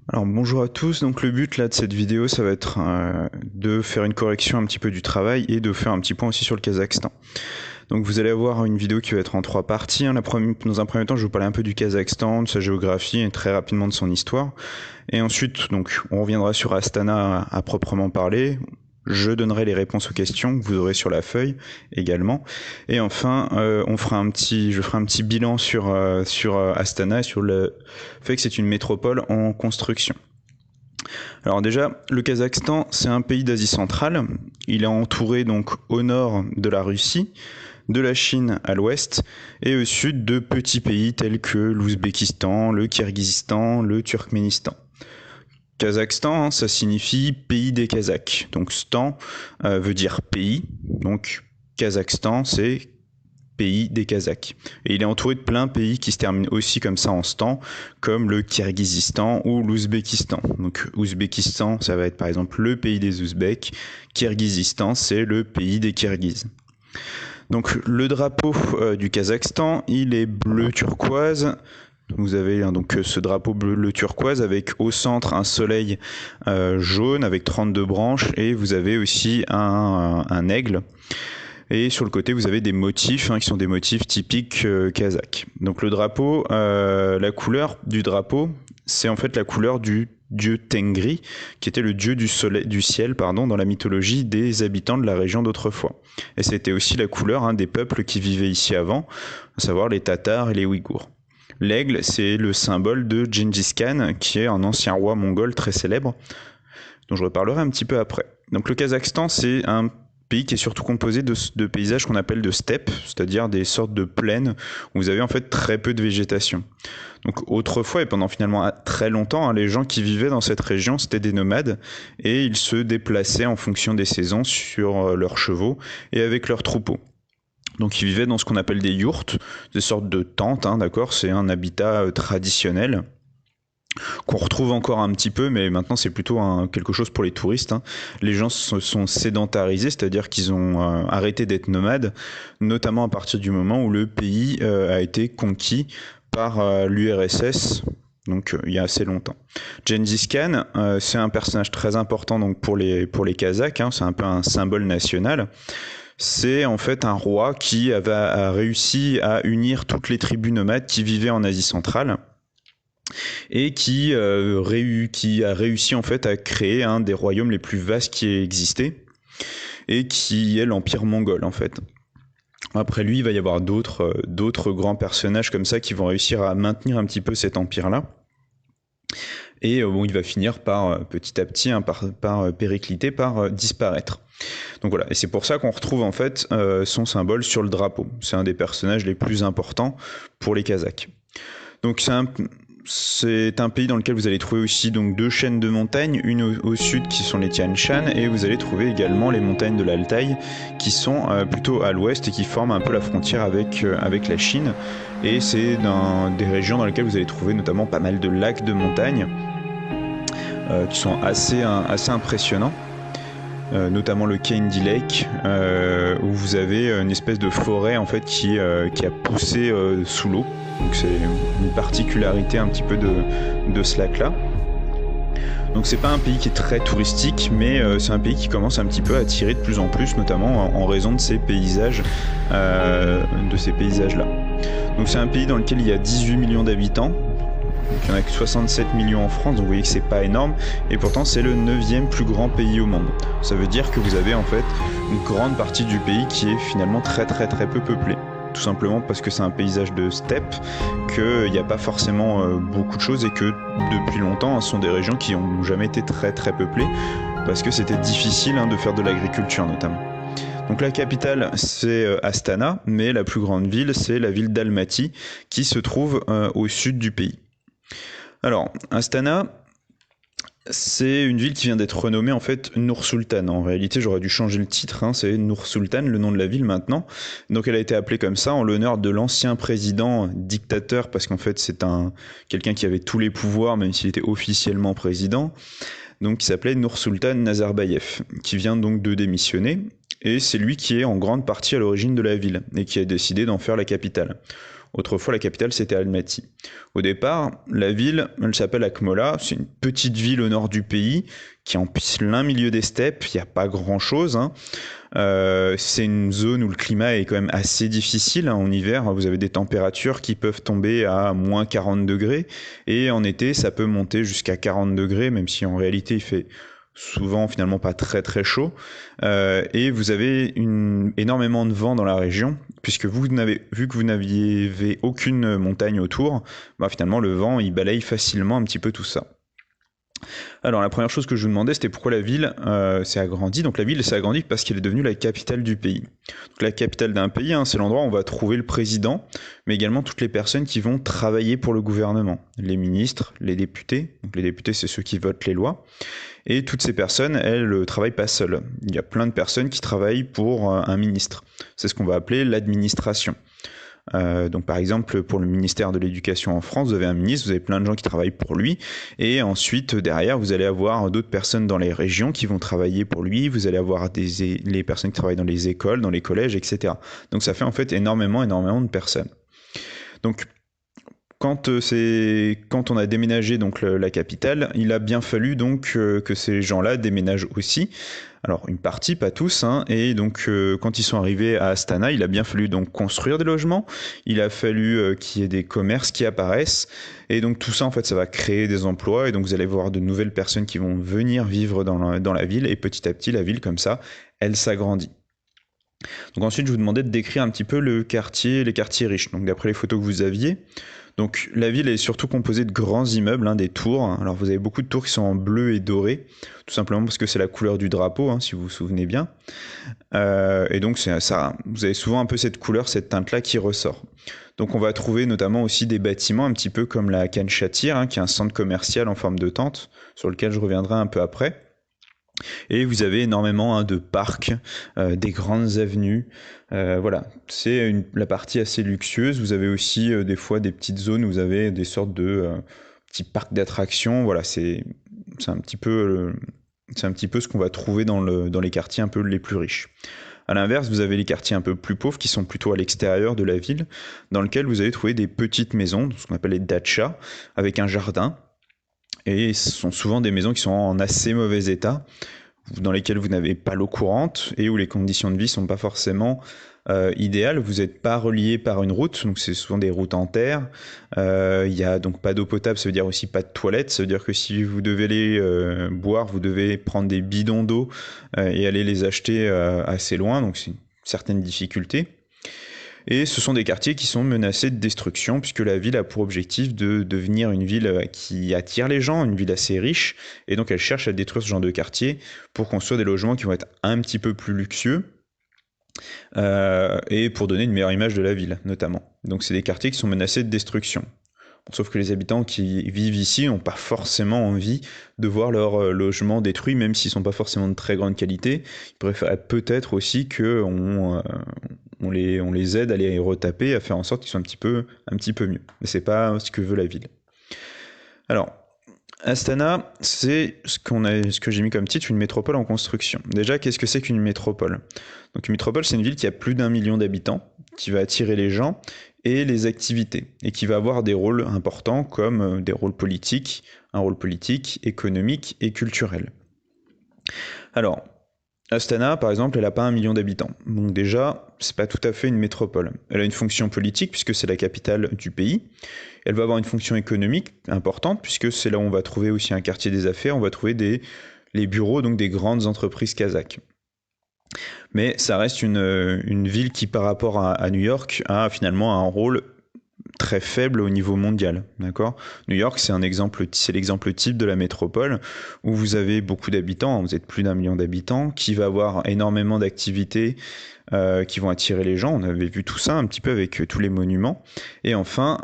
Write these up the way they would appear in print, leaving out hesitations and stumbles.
Alors bonjour à tous, donc le but là de cette vidéo ça va être de faire une correction un petit peu du travail et de faire un petit point aussi sur le Kazakhstan. Donc vous allez avoir une vidéo qui va être en trois parties. Dans un premier temps je vais vous parler un peu du Kazakhstan, de sa géographie et très rapidement de son histoire. Et ensuite donc on reviendra sur Astana à proprement parler. Je donnerai les réponses aux questions que vous aurez sur la feuille également. Et enfin, je ferai un petit bilan sur Astana et sur le fait que c'est une métropole en construction. Alors déjà, le Kazakhstan, c'est un pays d'Asie centrale. Il est entouré donc au nord de la Russie, de la Chine à l'ouest, et au sud de petits pays tels que l'Ouzbékistan, le Kirghizistan, le Turkménistan. Kazakhstan, ça signifie pays des Kazakhs. Donc stan veut dire pays. Donc Kazakhstan, c'est pays des Kazakhs. Et il est entouré de plein de pays qui se terminent aussi comme ça en stan, comme le Kirghizistan ou l'Ouzbékistan. Donc Ouzbékistan, ça va être par exemple le pays des Ouzbeks. Kirghizistan, c'est le pays des Kirghizes. Donc le drapeau du Kazakhstan, il est bleu turquoise. Vous avez donc ce drapeau bleu turquoise avec au centre un soleil jaune avec 32 branches et vous avez aussi un aigle. Et sur le côté, vous avez des motifs qui sont des motifs typiques kazakhs. Donc le drapeau, la couleur du drapeau, c'est en fait la couleur du dieu Tengri, qui était le dieu du ciel dans la mythologie des habitants de la région d'autrefois. Et c'était aussi la couleur des peuples qui vivaient ici avant, à savoir les Tatars et les Ouïghours. L'aigle, c'est le symbole de Gengis Khan, qui est un ancien roi mongol très célèbre, dont je reparlerai un petit peu après. Donc le Kazakhstan, c'est un pays qui est surtout composé de paysages qu'on appelle de steppes, c'est-à-dire des sortes de plaines où vous avez en fait très peu de végétation. Donc autrefois et pendant finalement très longtemps, les gens qui vivaient dans cette région, c'était des nomades et ils se déplaçaient en fonction des saisons sur leurs chevaux et avec leurs troupeaux. Donc ils vivaient dans ce qu'on appelle des yourtes, des sortes de tentes, d'accord, c'est un habitat traditionnel qu'on retrouve encore un petit peu, mais maintenant c'est plutôt quelque chose pour les touristes. Les gens se sont sédentarisés, c'est-à-dire qu'ils ont arrêté d'être nomades, notamment à partir du moment où le pays a été conquis par l'URSS, donc il y a assez longtemps. Gengis Khan, c'est un personnage très important donc pour les Kazakhs, c'est un peu un symbole national. C'est en fait un roi qui a réussi à unir toutes les tribus nomades qui vivaient en Asie centrale et qui a réussi en fait à créer un des royaumes les plus vastes qui ait existé et qui est l'Empire mongol en fait. Après lui, il va y avoir d'autres grands personnages comme ça qui vont réussir à maintenir un petit peu cet empire-là. Et il va finir par petit à petit, par péricliter, par disparaître. Donc voilà, et c'est pour ça qu'on retrouve en fait son symbole sur le drapeau. C'est un des personnages les plus importants pour les Kazakhs. Donc c'est un pays dans lequel vous allez trouver aussi donc deux chaînes de montagnes, une au sud qui sont les Tian Shan et vous allez trouver également les montagnes de l'Altaï qui sont plutôt à l'ouest et qui forment un peu la frontière avec la Chine. Et c'est des régions dans lesquelles vous allez trouver notamment pas mal de lacs de montagnes qui sont assez impressionnants. Notamment le Kaindi Lake, où vous avez une espèce de forêt en fait qui a poussé sous l'eau. Donc c'est une particularité un petit peu de ce lac-là. Donc c'est pas un pays qui est très touristique, mais c'est un pays qui commence un petit peu à attirer de plus en plus, notamment en raison de ces paysages, là. Donc c'est un pays dans lequel il y a 18 millions d'habitants. Donc il n'y en a que 67 millions en France, donc vous voyez que c'est pas énorme, et pourtant c'est le 9e plus grand pays au monde. Ça veut dire que vous avez en fait une grande partie du pays qui est finalement très très très peu peuplée. Tout simplement parce que c'est un paysage de steppe, qu'il n'y a pas forcément beaucoup de choses et que depuis longtemps ce sont des régions qui n'ont jamais été très très peuplées, parce que c'était difficile de faire de l'agriculture notamment. Donc la capitale c'est Astana, mais la plus grande ville c'est la ville d'Almaty qui se trouve au sud du pays. Alors, Astana, c'est une ville qui vient d'être renommée en fait Nur-Sultan. En réalité, j'aurais dû changer le titre, c'est Nur-Sultan, le nom de la ville maintenant. Donc elle a été appelée comme ça en l'honneur de l'ancien président dictateur, parce qu'en fait c'est quelqu'un qui avait tous les pouvoirs, même s'il était officiellement président, donc qui s'appelait Nur-Sultan Nazarbayev, qui vient donc de démissionner, et c'est lui qui est en grande partie à l'origine de la ville, et qui a décidé d'en faire la capitale. Autrefois, la capitale, c'était Almaty. Au départ, la ville, elle s'appelle Akmola. C'est une petite ville au nord du pays qui est en plein milieu des steppes. Il n'y a pas grand-chose, hein. C'est une zone où le climat est quand même assez difficile, hein. En hiver, vous avez des températures qui peuvent tomber à moins 40 degrés. Et en été, ça peut monter jusqu'à 40 degrés, même si en réalité, il fait souvent finalement pas très très chaud. Et vous avez énormément de vent dans la région, puisque vu que vous n'aviez aucune montagne autour, bah, finalement le vent il balaye facilement un petit peu tout ça. Alors la première chose que je vous demandais, c'était pourquoi la ville s'est agrandie. Donc la ville s'est agrandie parce qu'elle est devenue la capitale du pays. Donc la capitale d'un pays, hein, c'est l'endroit où on va trouver le président, mais également toutes les personnes qui vont travailler pour le gouvernement. Les ministres, les députés. Donc les députés, c'est ceux qui votent les lois. Et toutes ces personnes, elles ne travaillent pas seules. Il y a plein de personnes qui travaillent pour un ministre. C'est ce qu'on va appeler l'administration. Donc par exemple, pour le ministère de l'Éducation en France, vous avez un ministre, vous avez plein de gens qui travaillent pour lui, et ensuite derrière, vous allez avoir d'autres personnes dans les régions qui vont travailler pour lui, vous allez avoir les personnes qui travaillent dans les écoles, dans les collèges, etc. Donc ça fait en fait énormément de personnes. Donc quand on a déménagé donc la capitale, il a bien fallu donc que ces gens-là déménagent aussi. Alors une partie, pas tous, hein, et donc quand ils sont arrivés à Astana, il a bien fallu donc construire des logements, il a fallu qu'il y ait des commerces qui apparaissent, et donc tout ça en fait ça va créer des emplois, et donc vous allez voir de nouvelles personnes qui vont venir vivre dans la ville, et petit à petit la ville comme ça, elle s'agrandit. Donc ensuite je vous demandais de décrire un petit peu les quartiers riches, donc d'après les photos que vous aviez. Donc la ville est surtout composée de grands immeubles, hein, des tours. Alors vous avez beaucoup de tours qui sont en bleu et doré, tout simplement parce que c'est la couleur du drapeau, hein, si vous vous souvenez bien. Et donc ça, vous avez souvent un peu cette couleur, cette teinte-là qui ressort. Donc on va trouver notamment aussi des bâtiments un petit peu comme la Khan Shatir, hein, qui est un centre commercial en forme de tente, sur lequel je reviendrai un peu après. Et vous avez énormément de parcs, des grandes avenues. Voilà, c'est la partie assez luxueuse. Vous avez aussi des fois des petites zones où vous avez des sortes de petits parcs d'attractions. Voilà, c'est un petit peu ce qu'on va trouver dans les quartiers un peu les plus riches. À l'inverse, vous avez les quartiers un peu plus pauvres qui sont plutôt à l'extérieur de la ville, dans lesquels vous allez trouver des petites maisons, ce qu'on appelle les dachas, avec un jardin. Et ce sont souvent des maisons qui sont en assez mauvais état, dans lesquelles vous n'avez pas l'eau courante et où les conditions de vie ne sont pas forcément idéales. Vous n'êtes pas relié par une route, donc c'est souvent des routes en terre. Il n'y a donc pas d'eau potable, ça veut dire aussi pas de toilettes. Ça veut dire que si vous devez aller boire, vous devez prendre des bidons d'eau et aller les acheter assez loin, donc c'est une certaine difficulté. Et ce sont des quartiers qui sont menacés de destruction, puisque la ville a pour objectif de devenir une ville qui attire les gens, une ville assez riche, et donc elle cherche à détruire ce genre de quartier pour construire des logements qui vont être un petit peu plus luxueux, et pour donner une meilleure image de la ville, notamment. Donc c'est des quartiers qui sont menacés de destruction. Sauf que les habitants qui vivent ici n'ont pas forcément envie de voir leur logement détruit, même s'ils ne sont pas forcément de très grande qualité. Ils préfèrent peut-être aussi qu'on les aide à les retaper, à faire en sorte qu'ils soient un petit peu mieux. Mais c'est pas ce que veut la ville. Alors, Astana, c'est ce que j'ai mis comme titre, une métropole en construction. Déjà, qu'est-ce que c'est qu'une métropole ? Donc une métropole, c'est une ville qui a plus d'1 million d'habitants, qui va attirer les gens et les activités, et qui va avoir des rôles importants comme des rôles politiques, un rôle politique, économique et culturel. Alors, Astana, par exemple, elle n'a pas 1 million d'habitants. Donc déjà, c'est pas tout à fait une métropole. Elle a une fonction politique, puisque c'est la capitale du pays. Elle va avoir une fonction économique importante, puisque c'est là où on va trouver aussi un quartier des affaires, on va trouver les bureaux donc des grandes entreprises kazakhs. Mais ça reste une ville qui, par rapport à New York, a finalement un rôle très faible au niveau mondial, d'accord ? New York, c'est l'exemple type de la métropole où vous avez beaucoup d'habitants, vous êtes plus d'1 million d'habitants, qui va avoir énormément d'activités qui vont attirer les gens. On avait vu tout ça un petit peu avec tous les monuments. Et enfin,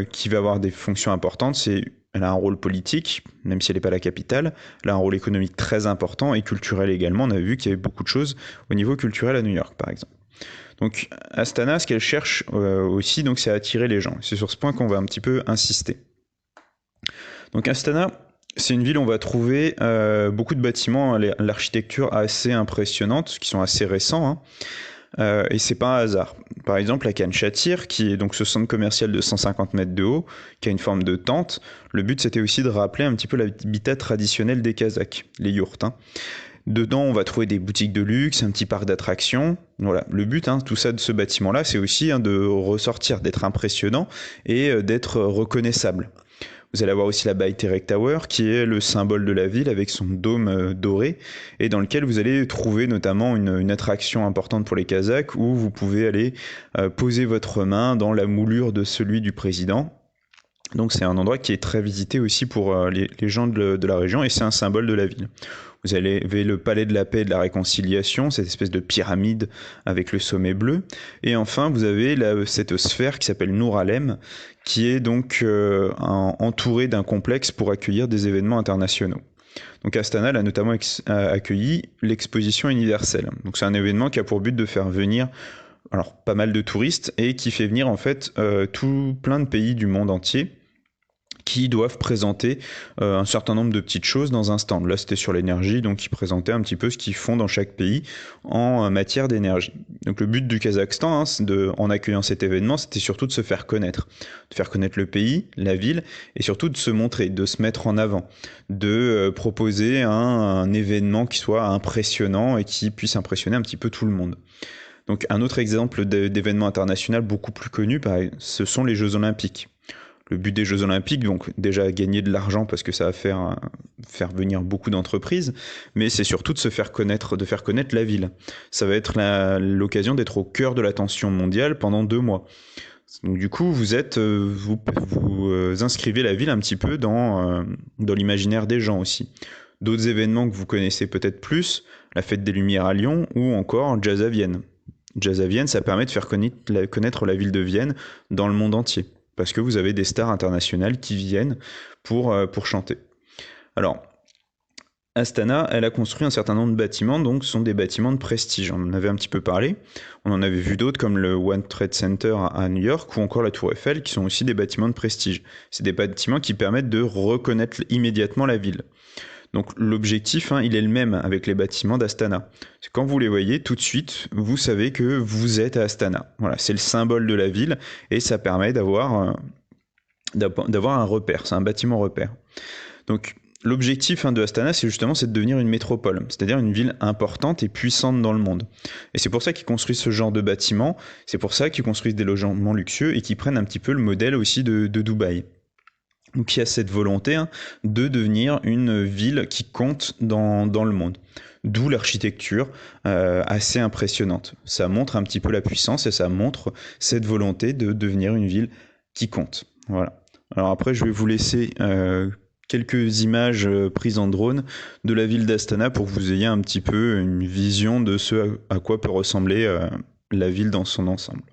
qui va avoir des fonctions importantes, elle a un rôle politique, même si elle n'est pas la capitale. Elle a un rôle économique très important et culturel également. On a vu qu'il y avait beaucoup de choses au niveau culturel à New York, par exemple. Donc Astana, ce qu'elle cherche aussi, donc, c'est à attirer les gens. C'est sur ce point qu'on va un petit peu insister. Donc Astana, c'est une ville où on va trouver beaucoup de bâtiments, l'architecture assez impressionnante, qui sont assez récents, hein. Et c'est pas un hasard. Par exemple, à Khan Shatyr, qui est donc ce centre commercial de 150 mètres de haut, qui a une forme de tente, le but c'était aussi de rappeler un petit peu l'habitat traditionnel des Kazakhs, les yurts. Dedans, on va trouver des boutiques de luxe, un petit parc d'attractions. Voilà, le but, tout ça de ce bâtiment-là, c'est aussi de ressortir, d'être impressionnant et d'être reconnaissable. Vous allez avoir aussi la Bayterek Tower, qui est le symbole de la ville avec son dôme doré, et dans lequel vous allez trouver notamment une attraction importante pour les Kazakhs, où vous pouvez aller poser votre main dans la moulure de celui du président. Donc c'est un endroit qui est très visité aussi pour les gens de la région, et c'est un symbole de la ville. Vous avez le palais de la paix et de la réconciliation, cette espèce de pyramide avec le sommet bleu. Et enfin, vous avez cette sphère qui s'appelle Nour Alem, qui est donc entourée d'un complexe pour accueillir des événements internationaux. Donc Astana a notamment accueilli l'exposition universelle. Donc c'est un événement qui a pour but de faire venir pas mal de touristes et qui fait venir en fait tout plein de pays du monde entier qui doivent présenter un certain nombre de petites choses dans un stand. Là, c'était sur l'énergie, donc ils présentaient un petit peu ce qu'ils font dans chaque pays en matière d'énergie. Donc le but du Kazakhstan, en accueillant cet événement, c'était surtout de se faire connaître le pays, la ville, et surtout de se montrer, de se mettre en avant, de proposer un événement qui soit impressionnant et qui puisse impressionner un petit peu tout le monde. Donc un autre exemple d'événement international beaucoup plus connu, ce sont les Jeux Olympiques. Le but des Jeux Olympiques, donc déjà gagner de l'argent parce que ça va faire venir beaucoup d'entreprises, mais c'est surtout de faire connaître la ville. Ça va être l'occasion d'être au cœur de l'attention mondiale pendant 2 mois. Donc du coup, vous inscrivez la ville un petit peu dans l'imaginaire des gens aussi. D'autres événements que vous connaissez peut-être plus, la Fête des Lumières à Lyon ou encore Jazz à Vienne. Jazz à Vienne, ça permet de faire connaître la ville de Vienne dans le monde entier, parce que vous avez des stars internationales qui viennent pour chanter. Alors, Astana, elle a construit un certain nombre de bâtiments, donc ce sont des bâtiments de prestige. On en avait un petit peu parlé, on en avait vu d'autres comme le World Trade Center à New York ou encore la Tour Eiffel, qui sont aussi des bâtiments de prestige. C'est des bâtiments qui permettent de reconnaître immédiatement la ville. Donc l'objectif, il est le même avec les bâtiments d'Astana. Quand vous les voyez, tout de suite, vous savez que vous êtes à Astana. Voilà, c'est le symbole de la ville et ça permet d'avoir un repère. C'est un bâtiment repère. Donc l'objectif de Astana, c'est de devenir une métropole, c'est-à-dire une ville importante et puissante dans le monde. Et c'est pour ça qu'ils construisent ce genre de bâtiments, c'est pour ça qu'ils construisent des logements luxueux et qu'ils prennent un petit peu le modèle aussi de Dubaï. Donc il y a cette volonté de devenir une ville qui compte dans le monde. D'où l'architecture assez impressionnante. Ça montre un petit peu la puissance et ça montre cette volonté de devenir une ville qui compte. Voilà. Alors après, je vais vous laisser quelques images prises en drone de la ville d'Astana pour que vous ayez un petit peu une vision de ce à quoi peut ressembler la ville dans son ensemble.